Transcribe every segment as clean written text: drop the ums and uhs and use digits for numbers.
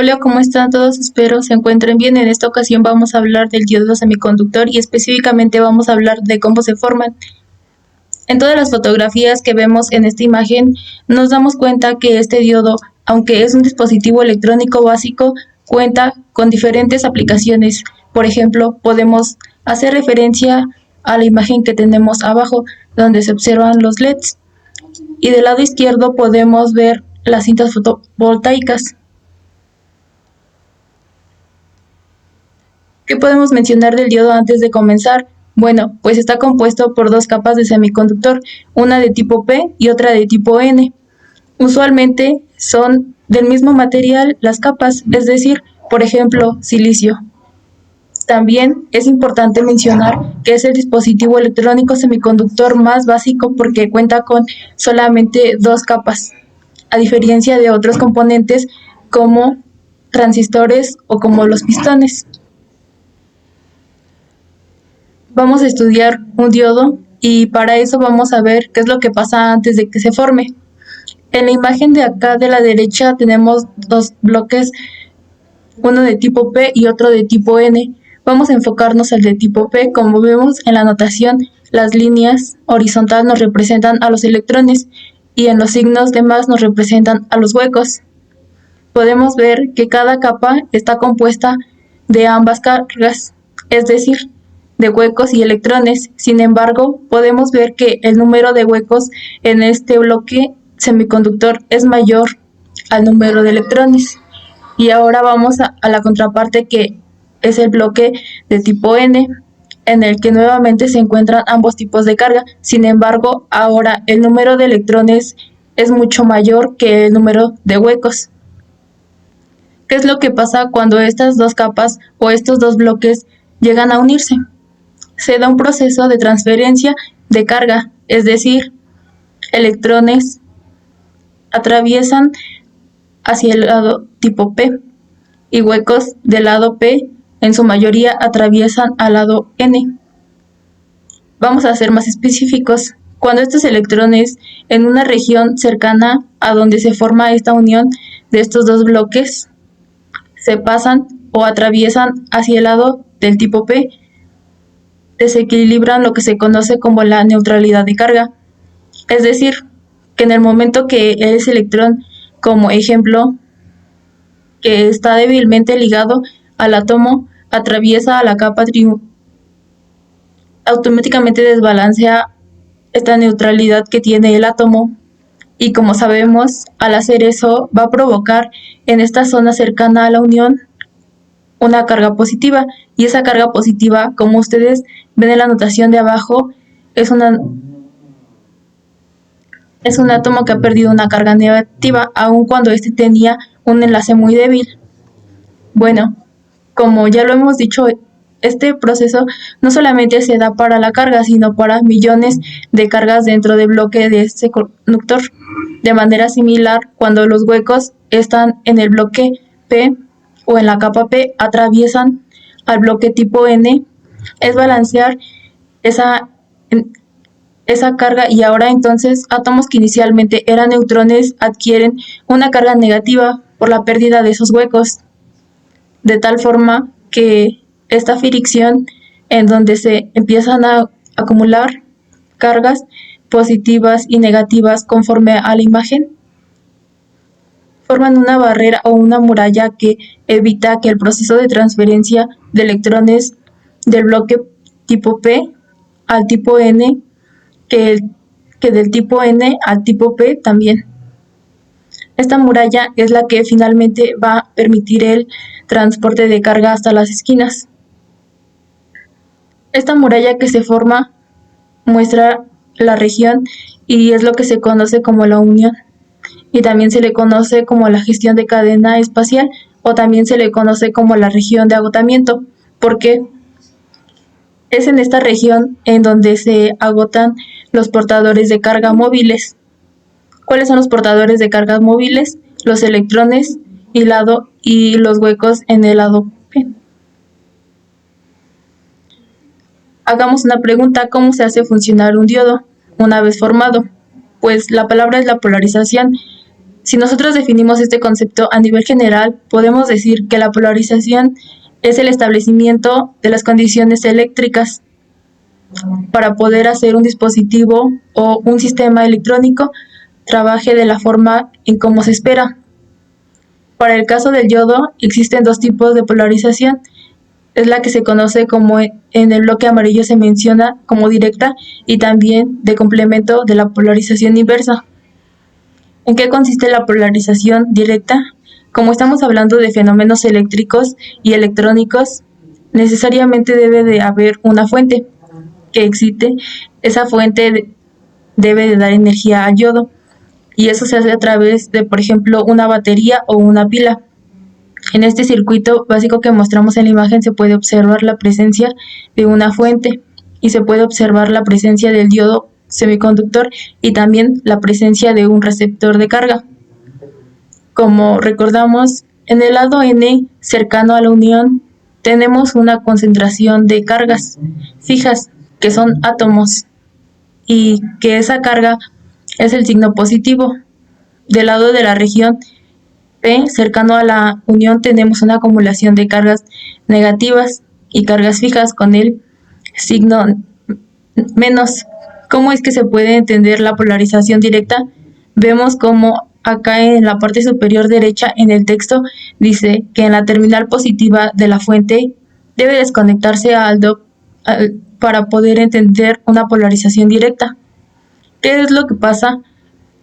Hola, ¿cómo están todos? Espero se encuentren bien. En esta ocasión vamos a hablar del diodo semiconductor y específicamente vamos a hablar de cómo se forman. En todas las fotografías que vemos en esta imagen nos damos cuenta que este diodo, aunque es un dispositivo electrónico básico, cuenta con diferentes aplicaciones. Por ejemplo, podemos hacer referencia a la imagen que tenemos abajo, donde se observan los LEDs. Y del lado izquierdo podemos ver las cintas fotovoltaicas. ¿Qué podemos mencionar del diodo antes de comenzar? Bueno, pues está compuesto por dos capas de semiconductor, una de tipo P y otra de tipo N. Usualmente son del mismo material las capas, es decir, por ejemplo, silicio. También es importante mencionar que es el dispositivo electrónico semiconductor más básico porque cuenta con solamente dos capas, a diferencia de otros componentes como transistores o como los pistones. Vamos a estudiar un diodo y para eso vamos a ver qué es lo que pasa antes de que se forme. En la imagen de acá de la derecha tenemos dos bloques, uno de tipo P y otro de tipo N. Vamos a enfocarnos al de tipo P. Como vemos en la notación, las líneas horizontales nos representan a los electrones y en los signos de más nos representan a los huecos. Podemos ver que cada capa está compuesta de ambas cargas, es decir, de huecos y electrones. Sin embargo, podemos ver que el número de huecos en este bloque semiconductor es mayor al número de electrones. Y ahora vamos a la contraparte, que es el bloque de tipo N, en el que nuevamente se encuentran ambos tipos de carga. Sin embargo, ahora el número de electrones es mucho mayor que el número de huecos. ¿Qué es lo que pasa cuando estas dos capas o estos dos bloques llegan a unirse? Se da un proceso de transferencia de carga, es decir, electrones atraviesan hacia el lado tipo P y huecos del lado P en su mayoría atraviesan al lado N. Vamos a ser más específicos. Cuando estos electrones en una región cercana a donde se forma esta unión de estos dos bloques se pasan o atraviesan hacia el lado del tipo P, desequilibran lo que se conoce como la neutralidad de carga. Es decir, que en el momento que ese electrón, como ejemplo, que está débilmente ligado al átomo, atraviesa a la capa automáticamente desbalancea esta neutralidad que tiene el átomo. Y como sabemos, al hacer eso va a provocar en esta zona cercana a la unión una carga positiva, y esa carga positiva, como ustedes ven en la anotación de abajo, es un átomo que ha perdido una carga negativa, aun cuando este tenía un enlace muy débil. Bueno, como ya lo hemos dicho, este proceso no solamente se da para la carga, sino para millones de cargas dentro del bloque de este conductor. De manera similar, cuando los huecos están en el bloque P o en la capa P, atraviesan al bloque tipo N, es balancear esa carga, y ahora entonces átomos que inicialmente eran neutrones adquieren una carga negativa por la pérdida de esos huecos, de tal forma que esta fricción en donde se empiezan a acumular cargas positivas y negativas conforme a la imagen, forman una barrera o una muralla que evita que el proceso de transferencia de electrones del bloque tipo P al tipo N, que del tipo N al tipo P también. Esta muralla es la que finalmente va a permitir el transporte de carga hasta las esquinas. Esta muralla que se forma muestra la región y es lo que se conoce como la unión. Y también se le conoce como la gestión de cadena espacial, o también se le conoce como la región de agotamiento, porque es en esta región en donde se agotan los portadores de carga móviles. ¿Cuáles son los portadores de cargas móviles? Los electrones y los huecos en el lado P. Hagamos una pregunta: ¿cómo se hace funcionar un diodo una vez formado? Pues la palabra es la polarización. Si nosotros definimos este concepto a nivel general, podemos decir que la polarización es el establecimiento de las condiciones eléctricas para poder hacer un dispositivo o un sistema electrónico trabaje de la forma en como se espera. Para el caso del yodo, existen dos tipos de polarización. Es la que se conoce como en el bloque amarillo se menciona como directa y también de complemento de la polarización inversa. ¿En qué consiste la polarización directa? Como estamos hablando de fenómenos eléctricos y electrónicos, necesariamente debe de haber una fuente que existe. Esa fuente debe de dar energía al yodo y eso se hace a través de, por ejemplo, una batería o una pila. En este circuito básico que mostramos en la imagen se puede observar la presencia de una fuente y se puede observar la presencia del diodo semiconductor y también la presencia de un receptor de carga. Como recordamos, en el lado N cercano a la unión tenemos una concentración de cargas fijas que son átomos y que esa carga es el signo positivo. Del lado de la región P cercano a la unión tenemos una acumulación de cargas negativas y cargas fijas con el signo menos. ¿Cómo es que se puede entender la polarización directa? Vemos como acá en la parte superior derecha en el texto dice que en la terminal positiva de la fuente debe desconectarse para poder entender una polarización directa. ¿Qué es lo que pasa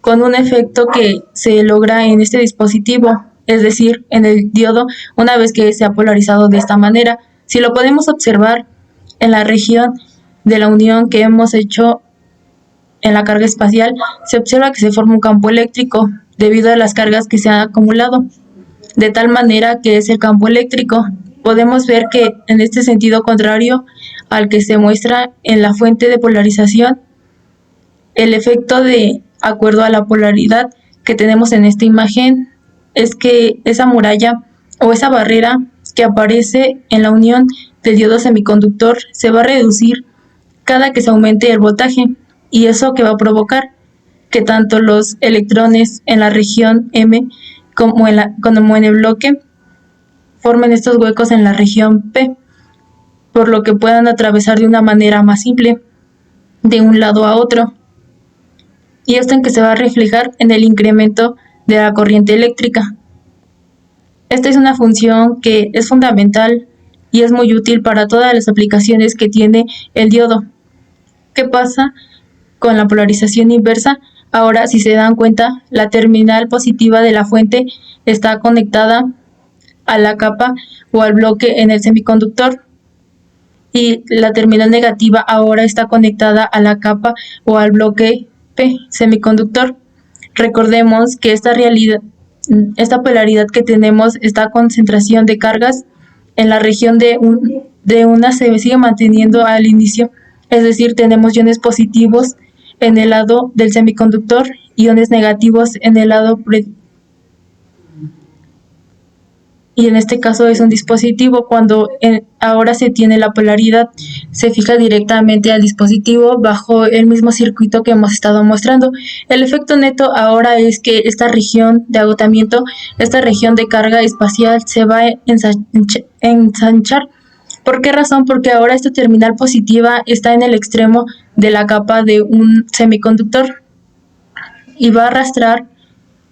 con un efecto que se logra en este dispositivo? Es decir, en el diodo, una vez que se ha polarizado de esta manera. Si lo podemos observar en la región de la unión que hemos hecho en la carga espacial, se observa que se forma un campo eléctrico debido a las cargas que se han acumulado, de tal manera que es el campo eléctrico. Podemos ver que en este sentido contrario al que se muestra en la fuente de polarización, el efecto de acuerdo a la polaridad que tenemos en esta imagen es que esa muralla o esa barrera que aparece en la unión del diodo semiconductor se va a reducir cada que se aumente el voltaje, y eso que va a provocar que tanto los electrones en la región M como en el bloque formen estos huecos en la región P, por lo que puedan atravesar de una manera más simple de un lado a otro. Y esto en que se va a reflejar en el incremento de la corriente eléctrica. Esta es una función que es fundamental y es muy útil para todas las aplicaciones que tiene el diodo. ¿Qué pasa con la polarización inversa? Ahora, si se dan cuenta, la terminal positiva de la fuente está conectada a la capa o al bloque en el semiconductor y la terminal negativa ahora está conectada a la capa o al bloque P semiconductor. Recordemos que esta polaridad que tenemos, esta concentración de cargas en la región de una se sigue manteniendo al inicio, es decir, tenemos iones positivos en el lado del semiconductor, iones negativos en el lado y en este caso es un dispositivo. Cuando ahora se tiene la polaridad, se fija directamente al dispositivo bajo el mismo circuito que hemos estado mostrando. El efecto neto ahora es que esta región de agotamiento, esta región de carga espacial se va a ensanchar. ¿Por qué razón? Porque ahora esta terminal positiva está en el extremo de la capa de un semiconductor y va a arrastrar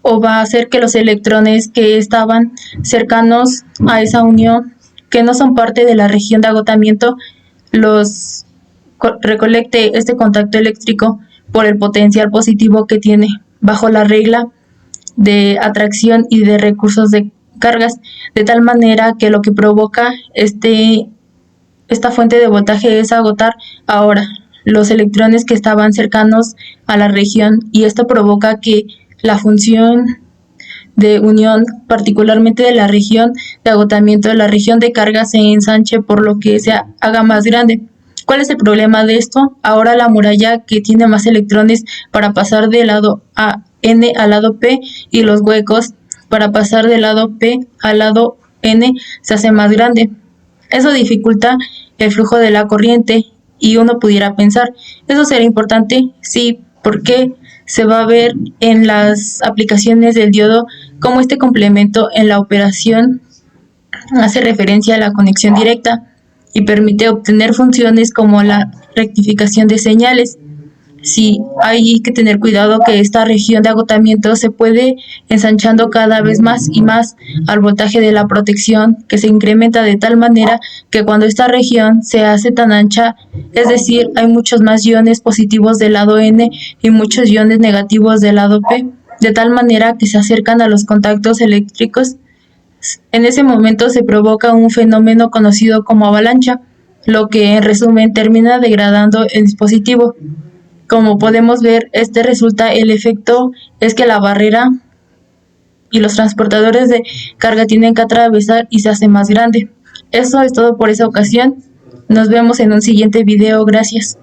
o va a hacer que los electrones que estaban cercanos a esa unión, que no son parte de la región de agotamiento, los recolecte este contacto eléctrico por el potencial positivo que tiene bajo la regla de atracción y de recursos de cargas, de tal manera que lo que provoca esta fuente de voltaje es agotar ahora los electrones que estaban cercanos a la región, y esto provoca que la función de unión, particularmente de la región de agotamiento, de la región de carga, se ensanche, por lo que se haga más grande. ¿Cuál es el problema de esto? Ahora la muralla, que tiene más electrones para pasar del lado N al lado P, y los huecos para pasar del lado P al lado N, se hace más grande. Eso dificulta el flujo de la corriente y uno pudiera pensar, ¿eso será importante? Sí, ¿por qué? se va a ver en las aplicaciones del diodo cómo este complemento en la operación hace referencia a la conexión directa y permite obtener funciones como la rectificación de señales. Sí, hay que tener cuidado que esta región de agotamiento se puede ensanchando cada vez más y más al voltaje de la protección, que se incrementa de tal manera que cuando esta región se hace tan ancha, es decir, hay muchos más iones positivos del lado N y muchos iones negativos del lado P, de tal manera que se acercan a los contactos eléctricos. En ese momento se provoca un fenómeno conocido como avalancha, lo que en resumen termina degradando el dispositivo. Como podemos ver, el efecto es que la barrera y los transportadores de carga tienen que atravesar y se hace más grande. Eso es todo por esa ocasión. Nos vemos en un siguiente video. Gracias.